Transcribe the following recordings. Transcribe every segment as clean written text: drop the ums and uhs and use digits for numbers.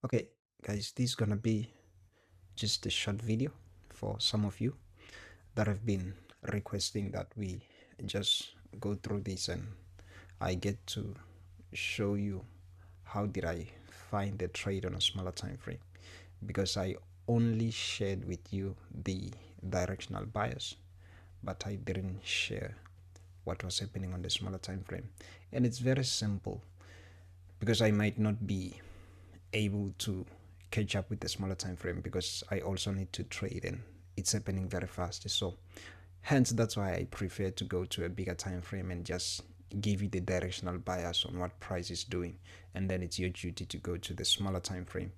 Okay, guys, this is gonna be just a short video for some of you that have been requesting that we just go through this, and I get to show you how did I find the trade on a smaller time frame, because I only shared with you the directional bias, but I didn't share what was happening on the smaller time frame. And it's very simple, because I might not be able to catch up with the smaller time frame, because I also need to trade and it's happening very fast. So hence that's why I prefer to go to a bigger time frame and just give you the directional bias on what price is doing, and then it's your duty to go to the smaller time frame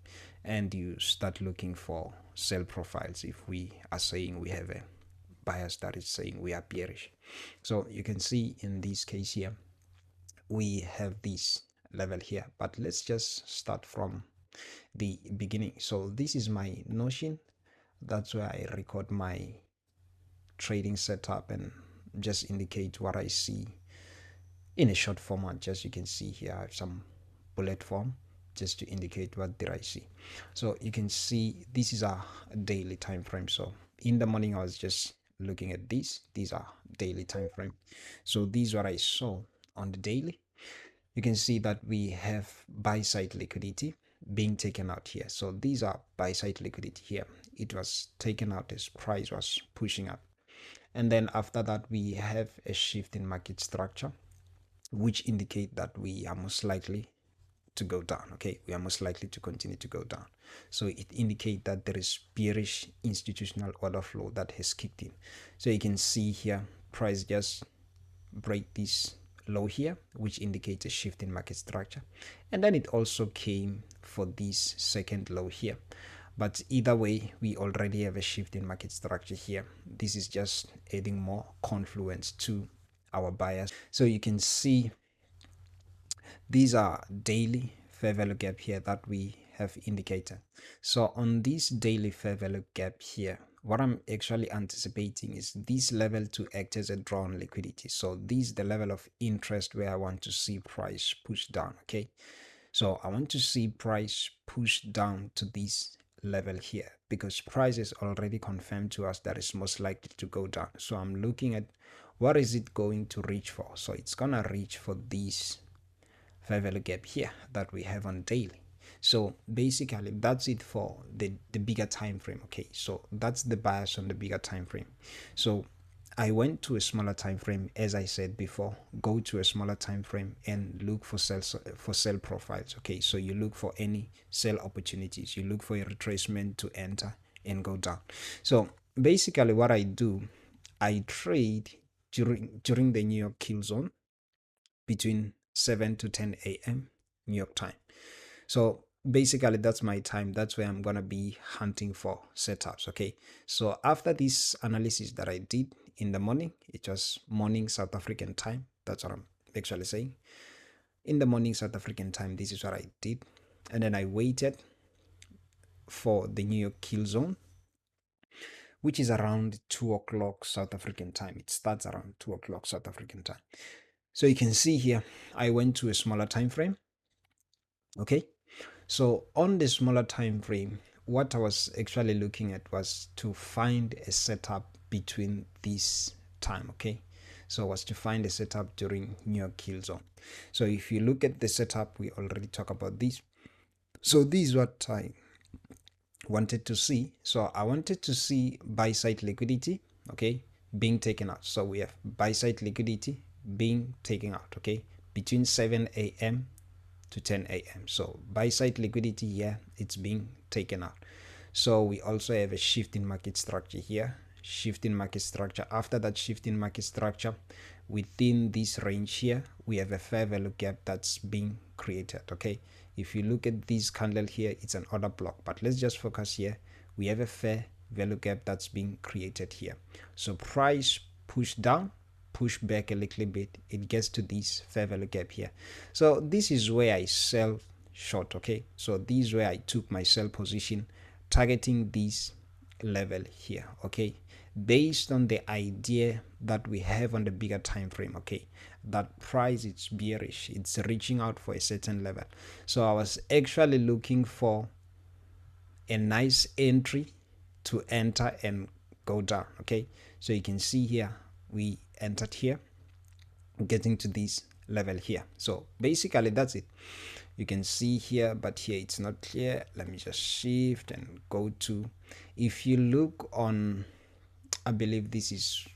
and you start looking for sell profiles if we are saying we have a bias that is saying we are bearish. So you can see in this case here we have this level here, but let's just start from the beginning. So this is my Notion. That's where I record my trading setup and just indicate what I see in a short format. Just you can see here I have some bullet form just to indicate what did I see. So you can see this is a daily time frame. So in the morning I was just looking at these are daily time frame. So this is what I saw on the daily. You can see that we have buy side liquidity being taken out here. So these are buy side liquidity here. It was taken out as price was pushing up. And then after that, we have a shift in market structure, which indicate that we are most likely to go down. Okay, we are most likely to continue to go down. So it indicates that there is bearish institutional order flow that has kicked in. So you can see here price just break this low here, which indicates a shift in market structure, and then it also came for this second low here. But either way, we already have a shift in market structure here. This is just adding more confluence to our buyers. So you can see these are daily fair value gap here that we have indicated. So on this daily fair value gap here, what I'm actually anticipating is this level to act as a draw on liquidity. So this is the level of interest where I want to see price push down. Okay, so I want to see price push down to this level here, because price is already confirmed to us that it's most likely to go down. So I'm looking at what is it going to reach for. So it's gonna reach for this fair value gap here that we have on daily. So basically that's it for the bigger time frame. Okay, so that's the bias on the bigger time frame. So I went to a smaller time frame, as I said before. Go to a smaller time frame and look for sell profiles. Okay, so you look for any sell opportunities, you look for a retracement to enter and go down. So basically what I do, I trade during the New York kill zone between 7 to 10 a.m. New York time. So basically that's my time. That's where I'm gonna be hunting for setups. Okay, so after this analysis that I did in the morning, it was morning South African time. That's what I'm actually saying. In the morning South African time, this is what I did, and then I waited for the New York kill zone, which is around 2 o'clock South African time. It starts around 2 o'clock South African time. So you can see here I went to a smaller time frame. Okay, so on the smaller time frame, what I was actually looking at was to find a setup between this time. Okay, so was to find a setup during New York kill zone. So if you look at the setup, we already talked about this. So this is what I wanted to see. So I wanted to see buy side liquidity, okay, being taken out. So we have buy side liquidity being taken out, okay, between 7 a.m. to 10 a.m. So buy side liquidity here, it's being taken out. So we also have a shift in market structure here, shift in market structure. After that shift in market structure, within this range here, we have a fair value gap that's being created. Okay, if you look at this candle here, it's an order block, but let's just focus here. We have a fair value gap that's being created here. So price push down, push back a little bit, it gets to this fair value gap here. So this is where I sell short. Okay, so this is where I took my sell position, targeting this level here. Okay, based on the idea that we have on the bigger time frame. Okay, that price is bearish, it's reaching out for a certain level. So I was actually looking for a nice entry to enter and go down. Okay, so you can see here we entered here, getting to this level here. So basically that's it. You can see here, but here it's not clear. Let me just shift and go to, if you look on, I believe this is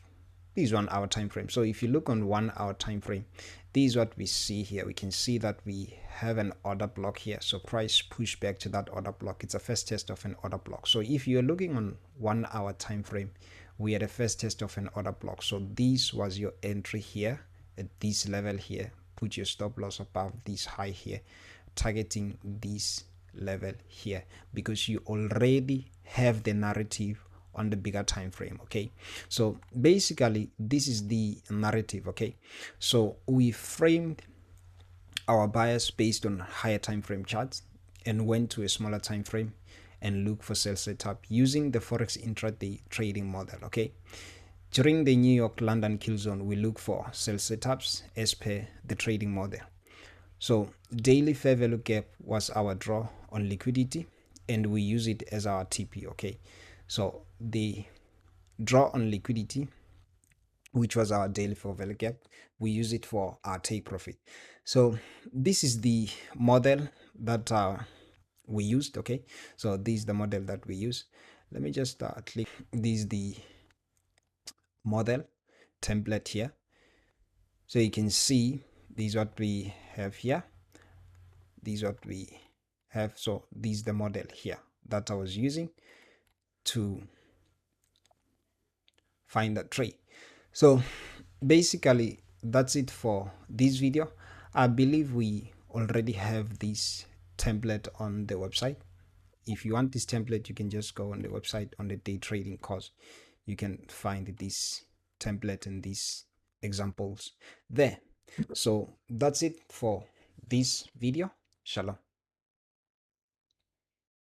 1 hour time frame. So if you look on 1 hour time frame, this is what we see here. We can see that we have an order block here. So price push back to that order block. It's a first test of an order block. So if you're looking on 1 hour time frame, we had a first test of an order block. So this was your entry here at this level here. Put your stop loss above this high here, targeting this level here, because you already have the narrative on the bigger time frame. Okay, so basically this is the narrative. Okay, so we framed our bias based on higher time frame charts and went to a smaller time frame and look for sell setup using the forex intraday trading model. Okay, during the New York London kill zone, we look for sell setups as per the trading model. So daily fair value gap was our draw on liquidity, and we use it as our TP. Okay, so the draw on liquidity, which was our daily fair value gap, we use it for our take profit. So this is the model that we used. Okay, so this is the model that we use. Let me just click. This is the model template here. So you can see this is what we have here. This is what we have. So this is the model here that I was using to find that trade. So basically that's it for this video. I believe we already have this template on the website. If you want this template, you can just go on the website on the day trading course. You can find this template and these examples there. So that's it for this video. Shalom.